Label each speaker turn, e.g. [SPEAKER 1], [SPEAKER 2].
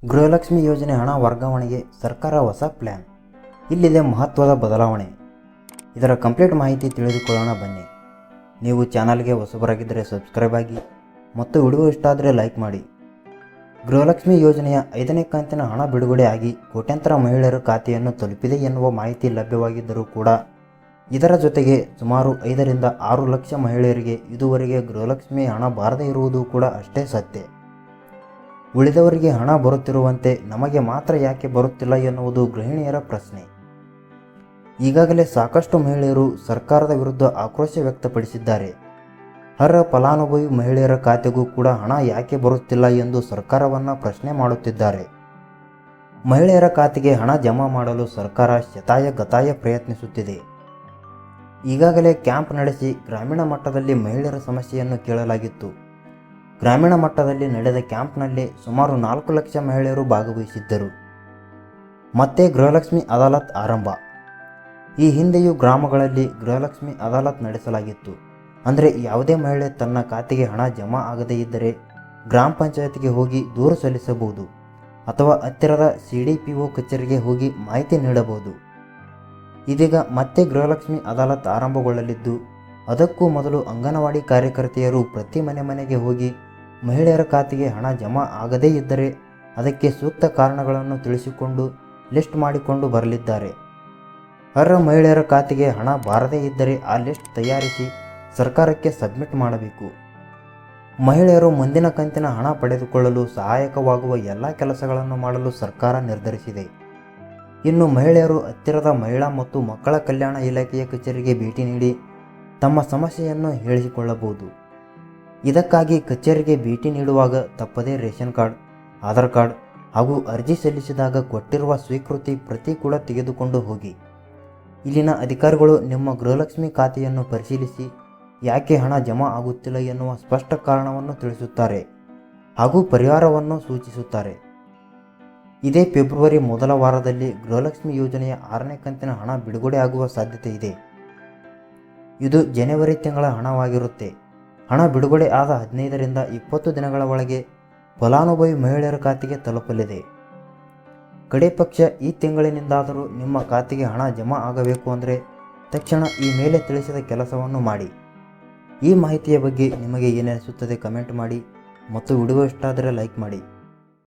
[SPEAKER 1] ಗೃಹಲಕ್ಷ್ಮಿ ಯೋಜನೆ ಹಣ ವರ್ಗಾವಣೆಗೆ ಸರ್ಕಾರ ಹೊಸ ಪ್ಲ್ಯಾನ್. ಇಲ್ಲಿದೆ ಮಹತ್ವದ ಬದಲಾವಣೆ. ಇದರ ಕಂಪ್ಲೀಟ್ ಮಾಹಿತಿ ತಿಳಿದುಕೊಳ್ಳೋಣ ಬನ್ನಿ. ನೀವು ಚಾನಲ್ಗೆ ಹೊಸಬರಾಗಿದ್ದರೆ ಸಬ್ಸ್ಕ್ರೈಬ್ ಆಗಿ ಮತ್ತು ವಿಡಿಯೋ ಇಷ್ಟ ಆದರೆ ಲೈಕ್ ಮಾಡಿ. ಗೃಹಲಕ್ಷ್ಮಿ ಯೋಜನೆಯ 5ನೇ ಕಂತಿನ ಹಣ ಬಿಡುಗಡೆ ಆಗಿ ಕೋಟ್ಯಾಂತರ ಮಹಿಳೆಯರ ಖಾತೆಯನ್ನು ತಲುಪಿದೆ ಎನ್ನುವ ಮಾಹಿತಿ ಲಭ್ಯವಾಗಿದ್ದರೂ ಕೂಡ ಇದರ ಜೊತೆಗೆ ಸುಮಾರು 5 ರಿಂದ 6 ಲಕ್ಷ ಮಹಿಳೆಯರಿಗೆ ಇದುವರೆಗೆ ಗೃಹಲಕ್ಷ್ಮಿ ಹಣ ಬಾರದೇ ಇರುವುದು ಕೂಡ ಅಷ್ಟೇ ಸತ್ಯ. ಉಳಿದವರಿಗೆ ಹಣ ಬರುತ್ತಿರುವಂತೆ ನಮಗೆ ಮಾತ್ರ ಯಾಕೆ ಬರುತ್ತಿಲ್ಲ ಎನ್ನುವುದು ಗೃಹಿಣಿಯರ ಪ್ರಶ್ನೆ. ಈಗಾಗಲೇ ಸಾಕಷ್ಟು ಮಹಿಳೆಯರು ಸರ್ಕಾರದ ವಿರುದ್ಧ ಆಕ್ರೋಶ ವ್ಯಕ್ತಪಡಿಸಿದ್ದಾರೆ. ಅರ್ಹ ಫಲಾನುಭವಿ ಮಹಿಳೆಯರ ಖಾತೆಗೂ ಕೂಡ ಹಣ ಯಾಕೆ ಬರುತ್ತಿಲ್ಲ ಎಂದು ಸರ್ಕಾರವನ್ನು ಪ್ರಶ್ನೆ ಮಾಡುತ್ತಿದ್ದಾರೆ. ಮಹಿಳೆಯರ ಖಾತೆಗೆ ಹಣ ಜಮಾ ಮಾಡಲು ಸರ್ಕಾರ ಶತಾಯಗತಾಯ ಪ್ರಯತ್ನಿಸುತ್ತಿದೆ. ಈಗಾಗಲೇ ಕ್ಯಾಂಪ್ ನಡೆಸಿ ಗ್ರಾಮೀಣ ಮಟ್ಟದಲ್ಲಿ ಮಹಿಳೆಯರ ಸಮಸ್ಯೆಯನ್ನು ಕೇಳಲಾಗಿತ್ತು. ಗ್ರಾಮೀಣ ಮಟ್ಟದಲ್ಲಿ ನಡೆದ ಕ್ಯಾಂಪ್ನಲ್ಲಿ ಸುಮಾರು 4 ಲಕ್ಷ ಮಹಿಳೆಯರು ಭಾಗವಹಿಸಿದ್ದರು. ಮತ್ತೆ ಗೃಹಲಕ್ಷ್ಮಿ ಅದಾಲತ್ ಆರಂಭ. ಈ ಹಿಂದೆಯೂ ಗ್ರಾಮಗಳಲ್ಲಿ ಗೃಹಲಕ್ಷ್ಮಿ ಅದಾಲತ್ ನಡೆಸಲಾಗಿತ್ತು. ಅಂದರೆ ಯಾವುದೇ ಮಹಿಳೆ ತನ್ನ ಖಾತೆಗೆ ಹಣ ಜಮಾ ಆಗದೇ ಇದ್ದರೆ ಗ್ರಾಮ ಪಂಚಾಯತ್ಗೆ ಹೋಗಿ ದೂರು ಸಲ್ಲಿಸಬಹುದು ಅಥವಾ ಹತ್ತಿರದ CDPO ಕಚೇರಿಗೆ ಹೋಗಿ ಮಾಹಿತಿ ನೀಡಬಹುದು. ಇದೀಗ ಮತ್ತೆ ಗೃಹಲಕ್ಷ್ಮಿ ಅದಾಲತ್ ಆರಂಭಗೊಳ್ಳಲಿದ್ದು, ಅದಕ್ಕೂ ಮೊದಲು ಅಂಗನವಾಡಿ ಕಾರ್ಯಕರ್ತೆಯರು ಪ್ರತಿ ಮನೆಗೆ ಹೋಗಿ ಮಹಿಳೆಯರ ಖಾತೆಗೆ ಹಣ ಜಮಾ ಆಗದೇ ಇದ್ದರೆ ಅದಕ್ಕೆ ಸೂಕ್ತ ಕಾರಣಗಳನ್ನು ತಿಳಿಸಿಕೊಂಡು ಲಿಸ್ಟ್ ಮಾಡಿಕೊಂಡು ಬರಲಿದ್ದಾರೆ. ಅರ್ಹ ಮಹಿಳೆಯರ ಖಾತೆಗೆ ಹಣ ಬಾರದೇ ಇದ್ದರೆ ಆ ಲಿಸ್ಟ್ ತಯಾರಿಸಿ ಸರ್ಕಾರಕ್ಕೆ ಸಬ್ಮಿಟ್ ಮಾಡಬೇಕು. ಮಹಿಳೆಯರು ಮುಂದಿನ ಕಂತಿನ ಹಣ ಪಡೆದುಕೊಳ್ಳಲು ಸಹಾಯಕವಾಗುವ ಎಲ್ಲ ಕೆಲಸಗಳನ್ನು ಮಾಡಲು ಸರ್ಕಾರ ನಿರ್ಧರಿಸಿದೆ. ಇನ್ನು ಮಹಿಳೆಯರು ಹತ್ತಿರದ ಮಹಿಳಾ ಮತ್ತು ಮಕ್ಕಳ ಕಲ್ಯಾಣ ಇಲಾಖೆಯ ಕಚೇರಿಗೆ ಭೇಟಿ ನೀಡಿ ತಮ್ಮ ಸಮಸ್ಯೆಯನ್ನು ಹೇಳಿಕೊಳ್ಳಬಹುದು. ಇದಕ್ಕಾಗಿ ಕಚೇರಿಗೆ ಭೇಟಿ ನೀಡುವಾಗ ತಪ್ಪದೇ ರೇಷನ್ ಕಾರ್ಡ್, ಆಧಾರ್ ಕಾರ್ಡ್ ಹಾಗೂ ಅರ್ಜಿ ಸಲ್ಲಿಸಿದಾಗ ಕೊಟ್ಟಿರುವ ಸ್ವೀಕೃತಿ ಪ್ರತಿ ಕೂಡ ತೆಗೆದುಕೊಂಡು ಹೋಗಿ. ಇಲ್ಲಿನ ಅಧಿಕಾರಿಗಳು ನಿಮ್ಮ ಗೃಹಲಕ್ಷ್ಮಿ ಖಾತೆಯನ್ನು ಪರಿಶೀಲಿಸಿ ಯಾಕೆ ಹಣ ಜಮಾ ಆಗುತ್ತಿಲ್ಲ ಎನ್ನುವ ಸ್ಪಷ್ಟ ಕಾರಣವನ್ನು ತಿಳಿಸುತ್ತಾರೆ ಹಾಗೂ ಪರಿಹಾರವನ್ನು ಸೂಚಿಸುತ್ತಾರೆ. ಇದೇ ಫೆಬ್ರವರಿ ಮೊದಲ ವಾರದಲ್ಲಿ ಗೃಹಲಕ್ಷ್ಮಿ ಯೋಜನೆಯ 6ನೇ ಕಂತಿನ ಹಣ ಬಿಡುಗಡೆ ಆಗುವ ಸಾಧ್ಯತೆ ಇದೆ. ಇದು ಜನವರಿ ತಿಂಗಳ ಹಣವಾಗಿರುತ್ತೆ. ಹಣ ಬಿಡುಗಡೆ ಆದ 15 ರಿಂದ 20 ದಿನಗಳ ಒಳಗೆ ಫಲಾನುಭವಿ ಮಹಿಳೆಯರ ಖಾತೆಗೆ ತಲುಪಲಿದೆ. ಕಡೆ ಪಕ್ಷ ಈ ತಿಂಗಳಿನಿಂದಾದರೂ ನಿಮ್ಮ ಖಾತೆಗೆ ಹಣ ಜಮಾ ಆಗಬೇಕು ಅಂದರೆ ತಕ್ಷಣ ಈ ಮೇಲೆ ತಿಳಿಸಿದ ಕೆಲಸವನ್ನು ಮಾಡಿ. ಈ ಮಾಹಿತಿಯ ಬಗ್ಗೆ ನಿಮಗೆ ಏನಿಸುತ್ತದೆ ಕಮೆಂಟ್ ಮಾಡಿ ಮತ್ತು ವಿಡಿಯೋ ಇಷ್ಟ ಆದರೆ ಲೈಕ್ ಮಾಡಿ.